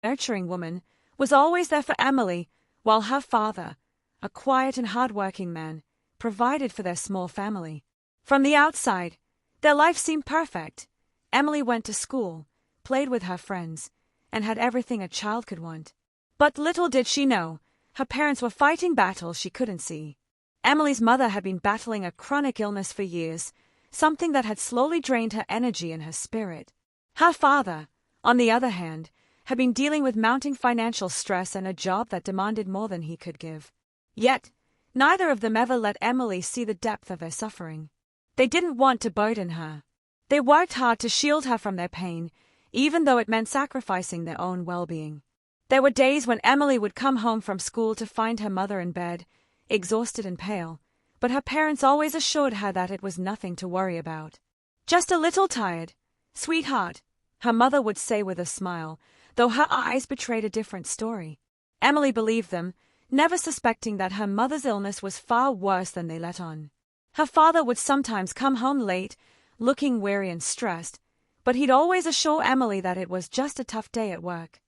nurturing woman, was always there for Emily, while her father, a quiet and hard-working man, provided for their small family. From the outside, their life seemed perfect. Emily went to school, played with her friends, and had everything a child could want. But little did she know, her parents were fighting battles she couldn't see. Emily's mother had been battling a chronic illness for years, something that had slowly drained her energy and her spirit. Her father, on the other hand, had been dealing with mounting financial stress and a job that demanded more than he could give. Yet, neither of them ever let Emily see the depth of their suffering. They didn't want to burden her. They worked hard to shield her from their pain, even though it meant sacrificing their own well-being. There were days when Emily would come home from school to find her mother in bed, exhausted and pale, but her parents always assured her that it was nothing to worry about. "Just a little tired, sweetheart," her mother would say with a smile, though her eyes betrayed a different story. Emily believed them, never suspecting that her mother's illness was far worse than they let on. Her father would sometimes come home late, looking weary and stressed, but he'd always assure Emily that it was just a tough day at work.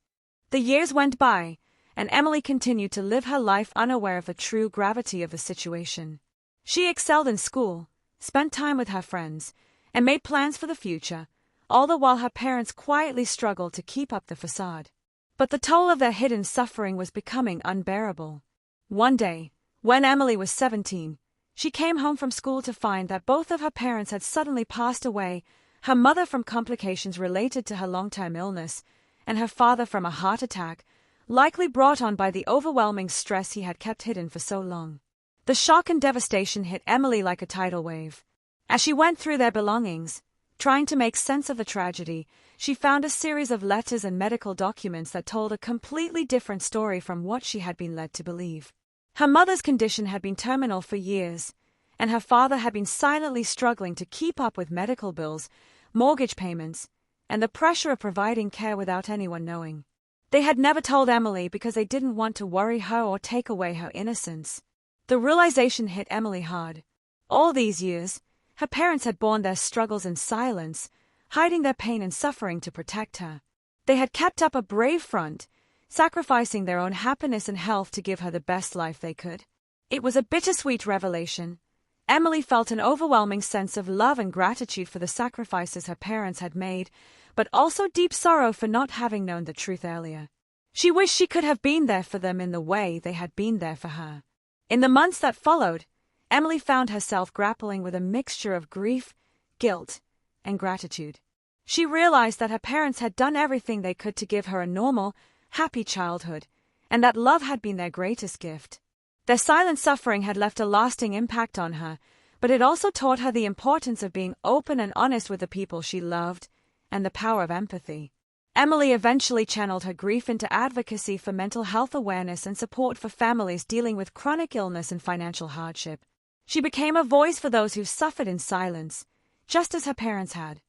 The years went by, and Emily continued to live her life unaware of the true gravity of the situation. She excelled in school, spent time with her friends, and made plans for the future, all the while her parents quietly struggled to keep up the facade. But the toll of their hidden suffering was becoming unbearable. One day, when Emily was 17, she came home from school to find that both of her parents had suddenly passed away, her mother from complications related to her long-term illness, and her father from a heart attack, likely brought on by the overwhelming stress he had kept hidden for so long. The shock and devastation hit Emily like a tidal wave. As she went through their belongings, trying to make sense of the tragedy, she found a series of letters and medical documents that told a completely different story from what she had been led to believe. Her mother's condition had been terminal for years, and her father had been silently struggling to keep up with medical bills, mortgage payments, and the pressure of providing care without anyone knowing. They had never told Emily because they didn't want to worry her or take away her innocence. The realization hit Emily hard. All these years, her parents had borne their struggles in silence, hiding their pain and suffering to protect her. They had kept up a brave front, sacrificing their own happiness and health to give her the best life they could. It was a bittersweet revelation. Emily felt an overwhelming sense of love and gratitude for the sacrifices her parents had made, but also deep sorrow for not having known the truth earlier. She wished she could have been there for them in the way they had been there for her. In the months that followed, Emily found herself grappling with a mixture of grief, guilt, and gratitude. She realized that her parents had done everything they could to give her a normal, happy childhood, and that love had been their greatest gift. Their silent suffering had left a lasting impact on her, but it also taught her the importance of being open and honest with the people she loved, and the power of empathy. Emily eventually channeled her grief into advocacy for mental health awareness and support for families dealing with chronic illness and financial hardship. She became a voice for those who suffered in silence, just as her parents had.